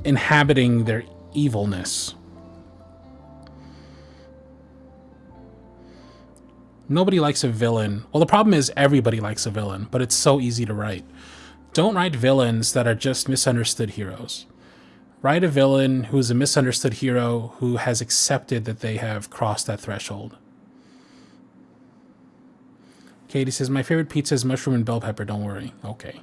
inhabiting their evilness. Nobody likes a villain. Well, the problem is everybody likes a villain, but it's so easy to write. Don't write villains that are just misunderstood heroes. Write a villain who is a misunderstood hero who has accepted that they have crossed that threshold. Katie says, my favorite pizza is mushroom and bell pepper. Don't worry. Okay.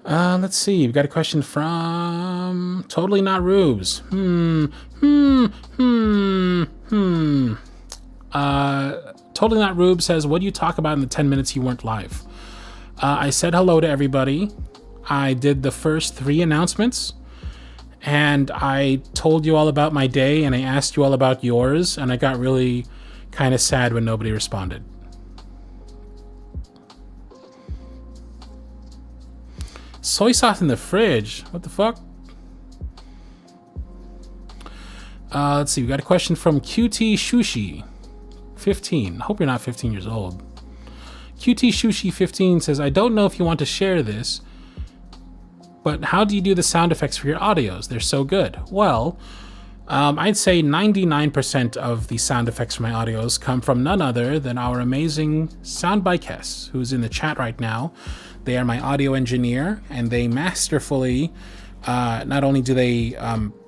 Let's see. We've got a question from Totally Not Rubes. Totally Not Rube says, what do you talk about in the 10 minutes you weren't live? I said hello to everybody. I did the first 3 announcements, and I told you all about my day, and I asked you all about yours, and I got really kind of sad when nobody responded. Soy sauce in the fridge? What the fuck? Let's see. We got a question from QT Shushi 15. Hope you're not 15 years old. QT Shushi 15 says, I don't know if you want to share this, but how do you do the sound effects for your audios? They're so good. Well, I'd say 99% of the sound effects for my audios come from none other than our amazing Sound by Kess, who's in the chat right now. They are my audio engineer, and they masterfully, not only do they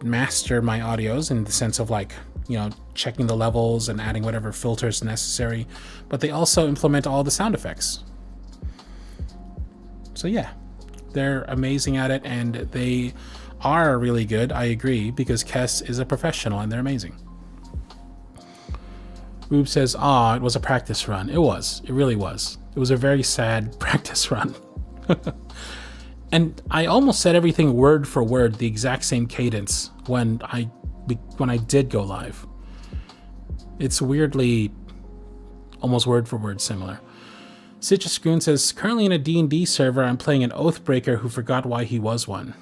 master my audios in the sense of like, you know, checking the levels and adding whatever filters necessary, but they also implement all the sound effects. So yeah, they're amazing at it, and they are really good, I agree, because Kess is a professional and they're amazing. Rube says, it was a practice run. It was. It really was. It was a very sad practice run. And I almost said everything word for word, the exact same cadence when I did go live. It's weirdly almost word for word similar. Citrus Goon says, currently in a D&D server, I'm playing an Oathbreaker who forgot why he was one.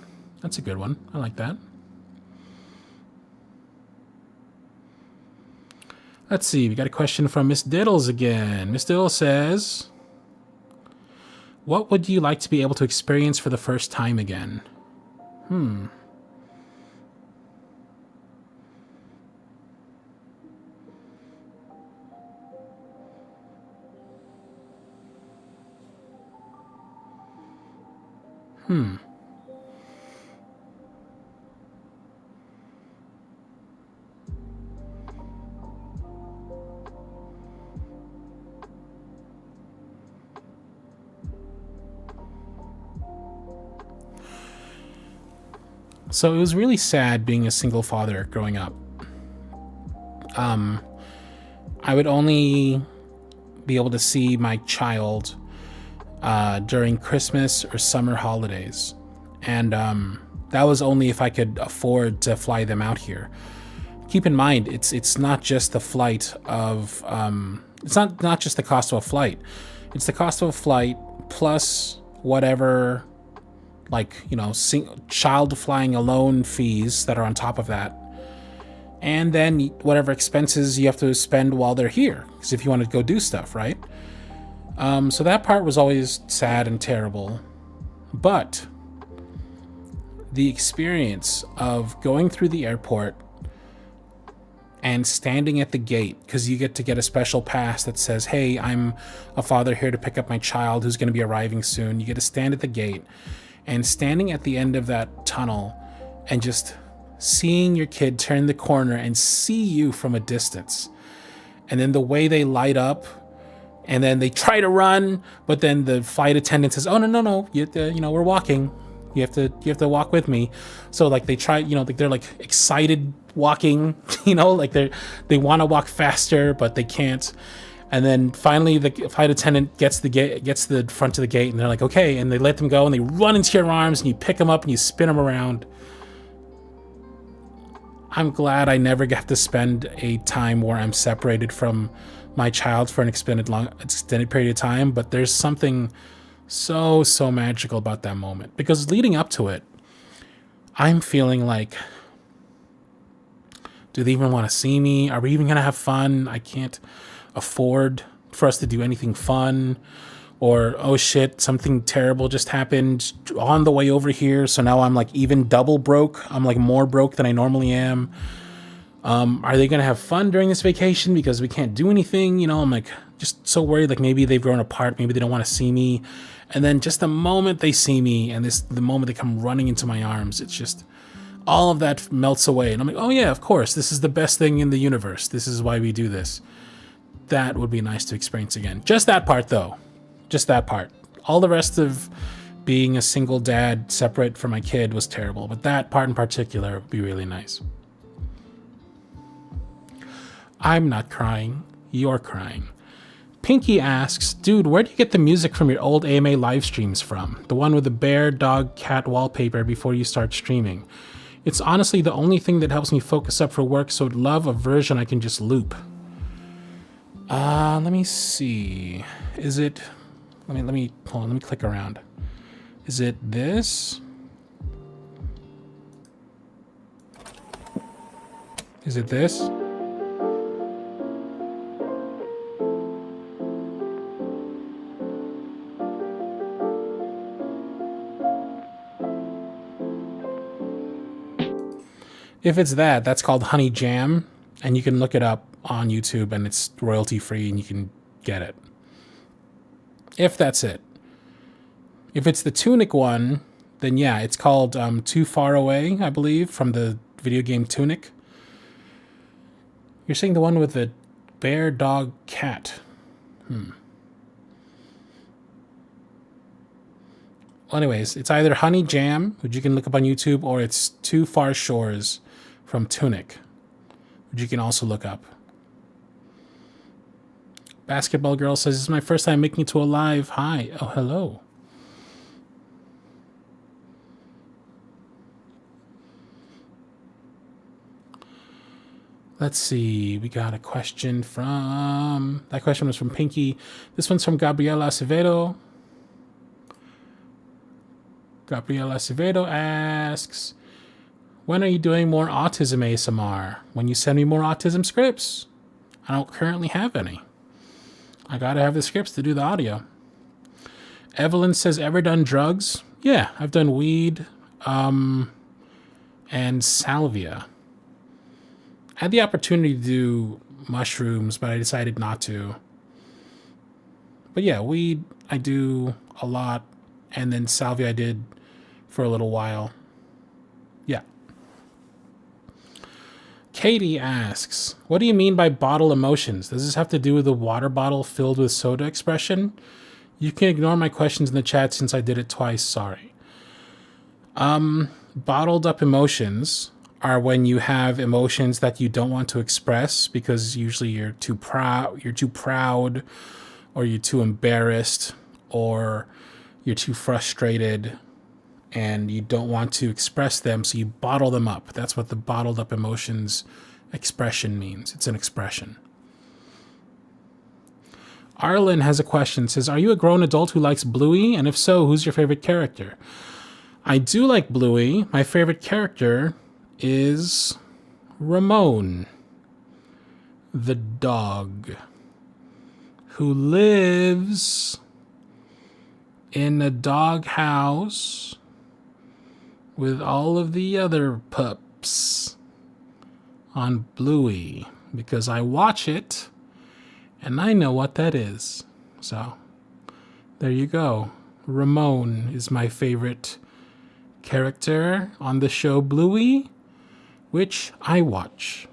That's a good one. I like that. Let's see. We got a question from Miss Diddles again. Miss Diddles says, what would you like to be able to experience for the first time again? So it was really sad being a single father growing up. I would only be able to see my child during Christmas or summer holidays. And that was only if I could afford to fly them out here. Keep in mind, it's not just the flight of it's not just the cost of a flight. It's the cost of a flight plus whatever, like, you know, child flying alone fees that are on top of that, and then whatever expenses you have to spend while they're here, because if you want to go do stuff, right? So that part was always sad and terrible, but the experience of going through the airport and standing at the gate, because you get to get a special pass that says, hey, I'm a father here to pick up my child who's going to be arriving soon. You get to stand at the gate, and standing at the end of that tunnel and just seeing your kid turn the corner and see you from a distance. And then the way they light up, and then they try to run, but then the flight attendant says, oh, no, you have to, you know, we're walking. You have to walk with me. So like they try, you know, like they're like excited walking, you know, like they want to walk faster, but they can't. And then finally the flight attendant gets the front of the gate, and they're like, okay, and they let them go, and they run into your arms, and you pick them up and you spin them around. I'm glad I never got to spend a time where I'm separated from my child for an extended period of time, but there's something so magical about that moment, because leading up to it, I'm feeling like, do they even want to see me? Are we even gonna have fun? I can't afford for us to do anything fun. Or, oh shit, something terrible just happened on the way over here, so now I'm like even double broke. I'm like more broke than I normally am. Are they gonna have fun during this vacation because we can't do anything? You know, I'm like just so worried, like maybe they've grown apart, maybe they don't want to see me. And then just the moment they see me, and the moment they come running into my arms, it's just all of that melts away. And I'm like, oh yeah, of course, this is the best thing in the universe. This is why we do this. That would be nice to experience again. Just that part though. Just that part. All the rest of being a single dad separate from my kid was terrible, but that part in particular would be really nice. I'm not crying. You're crying. Pinky asks, dude, where do you get the music from your old AMA live streams from? The one with the bear, dog, cat wallpaper before you start streaming. It's honestly the only thing that helps me focus up for work, so I'd love a version I can just loop. Let me see. Is it... Let me hold on, let me click around. Is it this? Is it this? If it's that, that's called Honey Jam, and you can look it up on YouTube, and it's royalty free, and you can get it. If that's it. If it's the Tunic one, then yeah, it's called Too Far Away, I believe, from the video game Tunic. You're saying the one with the bear, dog, cat. Well, anyways, it's either Honey Jam, which you can look up on YouTube, or it's Too Far Shores from Tunic, which you can also look up. Basketball Girl says, this is my first time making it to a live. Hi. Oh, hello. Let's see. We got a question from... That question was from Pinky. This one's from Gabriela Acevedo. Gabriela Acevedo asks, when are you doing more autism ASMR? When you send me more autism scripts? I don't currently have any. I gotta have the scripts to do the audio. Evelyn says, ever done drugs? Yeah, I've done weed, and salvia. I had the opportunity to do mushrooms, but I decided not to. But yeah, weed I do a lot, and then salvia I did for a little while. Yeah. Katie asks, what do you mean by bottle emotions? Does this have to do with the water bottle filled with soda expression? You can ignore my questions in the chat since I did it twice, sorry. Bottled up emotions are when you have emotions that you don't want to express because usually you're too proud or you're too embarrassed, or you're too frustrated and you don't want to express them, so you bottle them up. That's what the bottled up emotions expression means. It's an expression. Arlen has a question. Says, are you a grown adult who likes Bluey? And if so, who's your favorite character? I do like Bluey. My favorite character is Ramon, the dog, who lives in a dog house with all of the other pups on Bluey, because I watch it and I know what that is. So there you go. Ramon is my favorite character on the show Bluey, which I watch.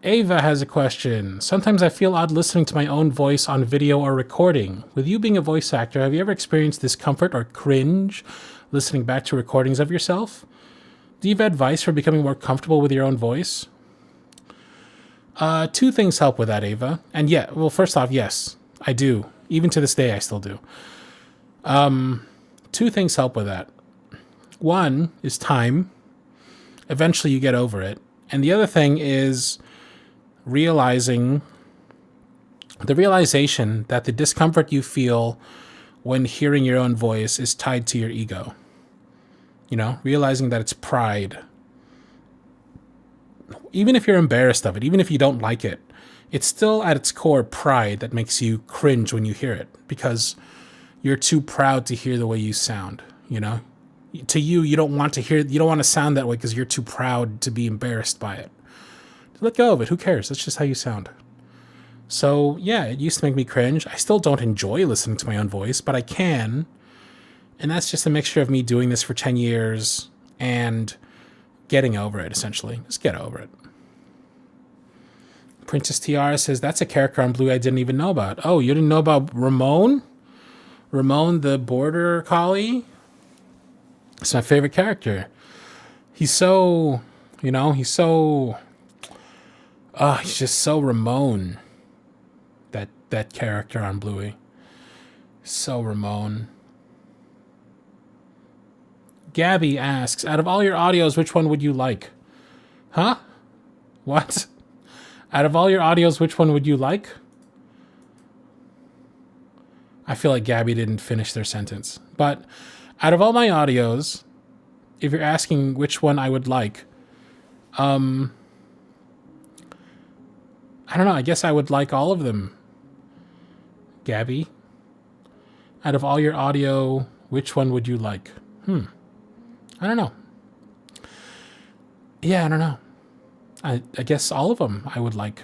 Ava has a question. Sometimes I feel odd listening to my own voice on video or recording. With you being a voice actor, have you ever experienced discomfort or cringe listening back to recordings of yourself? Do you have advice for becoming more comfortable with your own voice? Two things help with that, Ava. And yeah, well, first off, yes, I do. Even to this day, I still do. Two things help with that. One is time. Eventually you get over it. And the other thing is realization that the discomfort you feel when hearing your own voice is tied to your ego. You know, realizing that it's pride. Even if you're embarrassed of it, even if you don't like it, it's still at its core pride that makes you cringe when you hear it, because you're too proud to hear the way you sound, you know? To you don't want to sound that way because you're too proud to be embarrassed by it. Let go of it. Who cares? That's just how you sound. So, yeah, it used to make me cringe. I still don't enjoy listening to my own voice, but I can. And that's just a mixture of me doing this for 10 years and getting over it, essentially. Just get over it. Princess Tiara says, that's a character on Blue I didn't even know about. Oh, you didn't know about Ramon? Ramon, the border collie? It's my favorite character. He's so, he's just so Ramon. That character on Bluey. So Ramon. Gabby asks, out of all your audios, which one would you like? Huh? What? Out of all your audios, which one would you like? I feel like Gabby didn't finish their sentence. But out of all my audios, if you're asking which one I would like, I don't know. I guess I would like all of them. Gabby, out of all your audio, which one would you like? I don't know. Yeah, I don't know. I guess all of them I would like.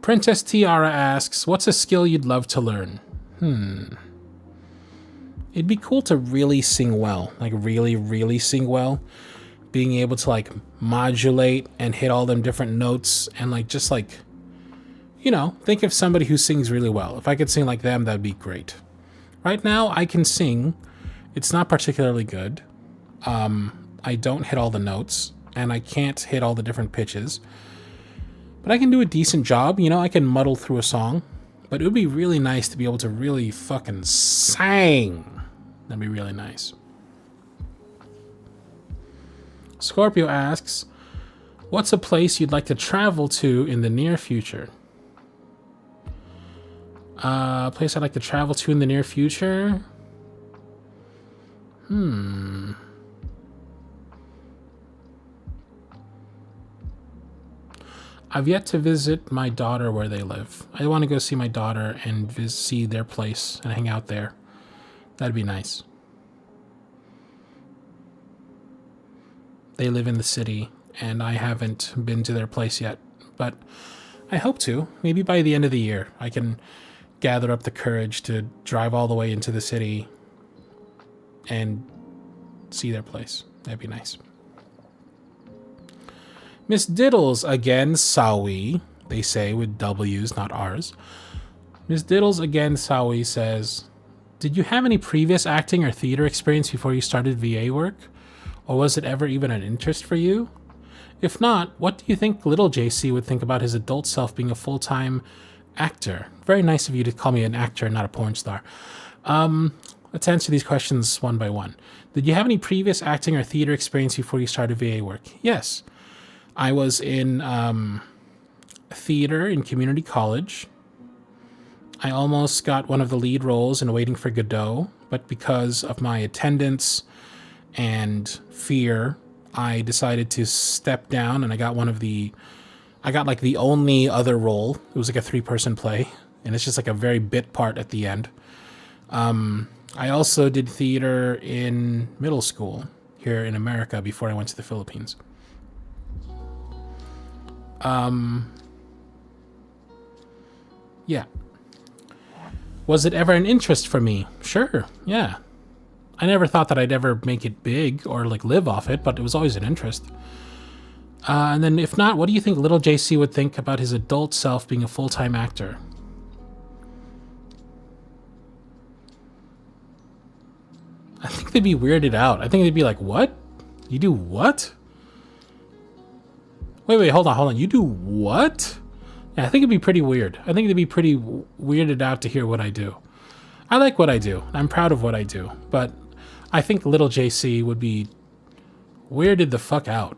Princess Tiara asks, what's a skill you'd love to learn? It'd be cool to really sing well. Like really, really sing well. Being able to like modulate and hit all them different notes and think of somebody who sings really well. If I could sing like them, that'd be great. Right now, I can sing. It's not particularly good. I don't hit all the notes, and I can't hit all the different pitches. But I can do a decent job. I can muddle through a song. But it would be really nice to be able to really fucking sing. That'd be really nice. Scorpio asks, what's a place you'd like to travel to in the near future? A place I'd like to travel to in the near future? I've yet to visit my daughter where they live. I want to go see my daughter and see their place and hang out there. That'd be nice. They live in the city, and I haven't been to their place yet. But I hope to. Maybe by the end of the year, I can gather up the courage to drive all the way into the city and see their place. That'd be nice. Miss Diddles again, Sawi. They say with W's, not R's. Miss Diddles again, Sawi says, did you have any previous acting or theater experience before you started VA work? Or was it ever even an interest for you? If not, what do you think little JC would think about his adult self being a full-time actor? Very nice of you to call me an actor, not a porn star. Let's answer these questions one by one. Did you have any previous acting or theater experience before you started VA work? Yes. I was in theater in community college. I almost got one of the lead roles in Waiting for Godot, but because of my attendance and fear, I decided to step down, and I got like the only other role. It was like a 3-person play, and it's just like a very bit part at the end. I also did theater in middle school here in America before I went to the Philippines. Yeah. Was it ever an interest for me? Sure, yeah. I never thought that I'd ever make it big or like live off it, but it was always an interest. And then if not, what do you think little JC would think about his adult self being a full-time actor? I think they'd be weirded out. I think they'd be like, what? You do what? Wait, hold on. You do what? Yeah, I think it'd be pretty weird. I think they'd be pretty weirded out to hear what I do. I like what I do. I'm proud of what I do. But I think little JC would be weirded the fuck out.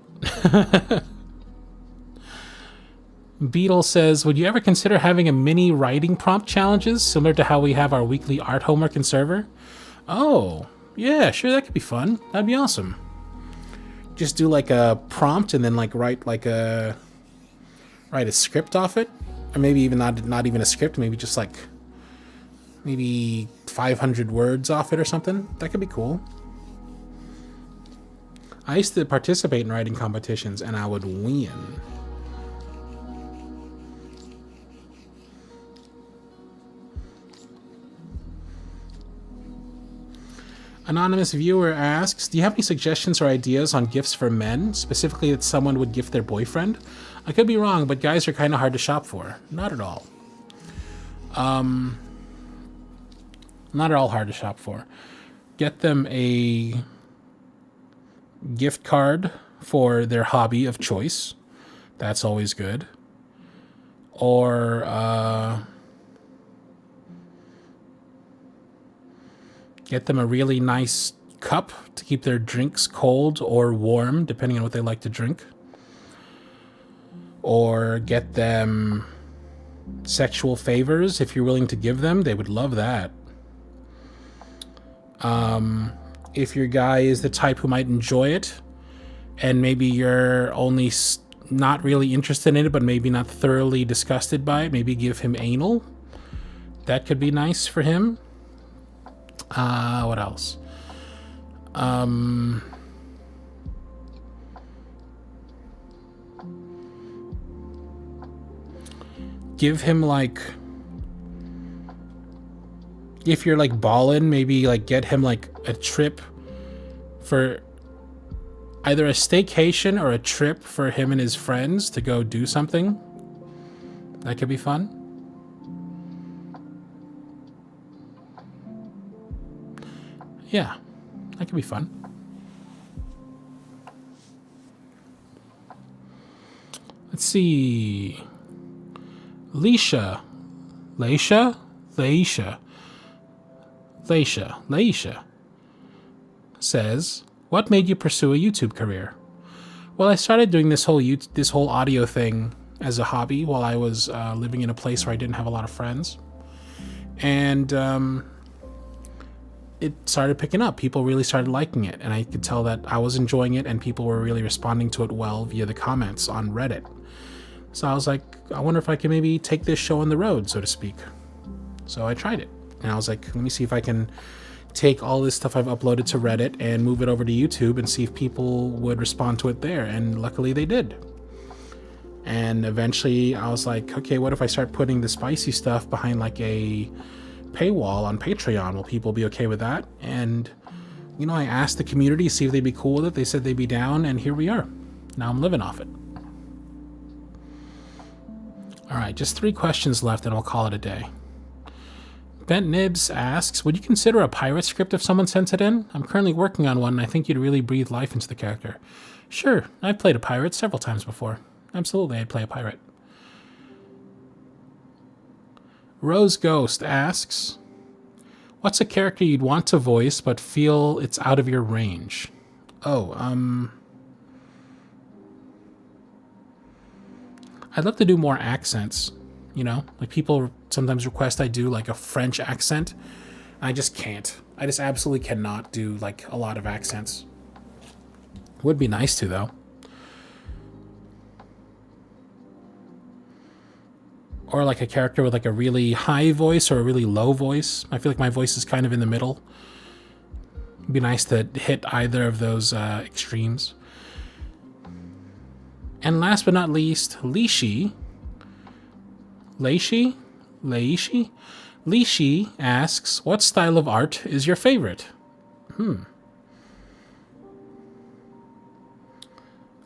Beetle says, would you ever consider having a mini writing prompt challenges similar to how we have our weekly art homework and server? Oh, yeah, sure, that could be fun. That'd be awesome. Just do like a prompt and then like write a script off it, or maybe even not even a script, maybe just like maybe 500 words off it or something. That could be cool. I used to participate in writing competitions and I would win. Anonymous viewer asks, do you have any suggestions or ideas on gifts for men, specifically that someone would gift their boyfriend? I could be wrong, but guys are kind of hard to shop for. Not at all. Not at all hard to shop for. Get them a gift card for their hobby of choice. That's always good. Or get them a really nice cup to keep their drinks cold or warm, depending on what they like to drink. Or get them sexual favors if you're willing to give them. They would love that. If your guy is the type who might enjoy it, and maybe you're only not really interested in it, but maybe not thoroughly disgusted by it, maybe give him anal. That could be nice for him. What else? Give him like, if you're like ballin', maybe like get him like a trip for either a staycation or a trip for him and his friends to go do something. That could be fun. Yeah, that could be fun. Let's see. Leisha says, what made you pursue a YouTube career? Well, I started doing this whole audio thing as a hobby while I was living in a place where I didn't have a lot of friends. And it started picking up. People really started liking it, and I could tell that I was enjoying it and people were really responding to it well via the comments on Reddit. So I was like, I wonder if I can maybe take this show on the road, so to speak. So I tried it, and I was like, let me see if I can take all this stuff I've uploaded to Reddit and move it over to YouTube and see if people would respond to it there, and luckily they did. And eventually I was like, okay, what if I start putting the spicy stuff behind like a paywall on Patreon? Will people be okay with that? And you know, I asked the community to see if they'd be cool with it. They said they'd be down, and here we are. Now I'm living off it. All right, just 3 questions left and I'll call it a day. Bent Nibs asks, would you consider a pirate script if someone sent it in? I'm currently working on one and I think you'd really breathe life into the character. Sure, I've played a pirate several times before. Absolutely, I'd play a pirate. Rose Ghost asks, what's a character you'd want to voice but feel it's out of your range? Oh, I'd love to do more accents, you know? Like people sometimes request I do like a French accent. I just can't. I just absolutely cannot do like a lot of accents. Would be nice to though. Or like a character with like a really high voice or a really low voice. I feel like my voice is kind of in the middle. It'd be nice to hit either of those extremes. And last but not least, Leishi asks, what style of art is your favorite?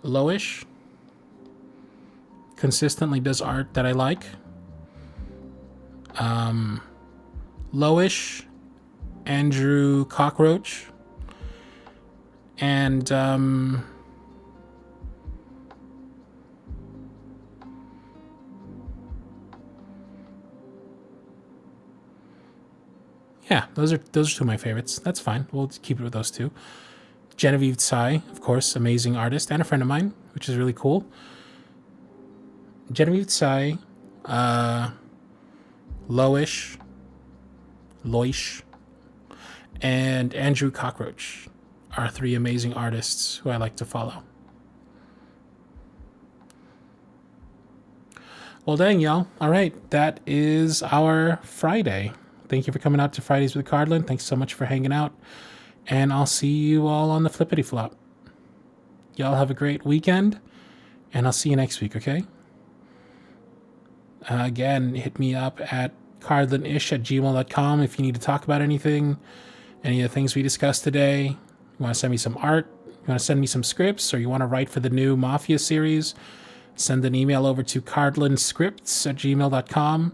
Lowish. Consistently does art that I like. Lowish. Andrew Cockroach. And yeah, those are two of my favorites. That's fine. We'll keep it with those two. Genevieve Tsai, of course, amazing artist and a friend of mine, which is really cool. Genevieve Tsai, Loish, and Andrew Cockroach are three amazing artists who I like to follow. Well, dang, y'all. All right, that is our Friday. Thank you for coming out to Fridays with Cardlin. Thanks so much for hanging out. And I'll see you all on the flippity flop. Y'all have a great weekend, and I'll see you next week, okay? Again, hit me up at cardlinish@gmail.com if you need to talk about anything, any of the things we discussed today. You want to send me some art, you want to send me some scripts, or you want to write for the new Mafia series, send an email over to cardlinscripts@gmail.com.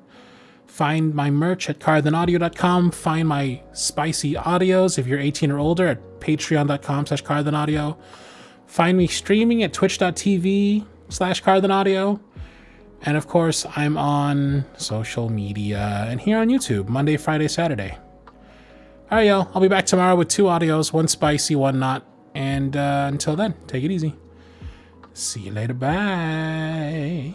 Find my merch at cardlinaudio.com. Find my spicy audios if you're 18 or older at patreon.com/cardlinaudio. Find me streaming at twitch.tv/cardlinaudio. And of course, I'm on social media and here on YouTube, Monday, Friday, Saturday. All right, y'all. I'll be back tomorrow with 2 audios, one spicy, one not. And until then, take it easy. See you later. Bye.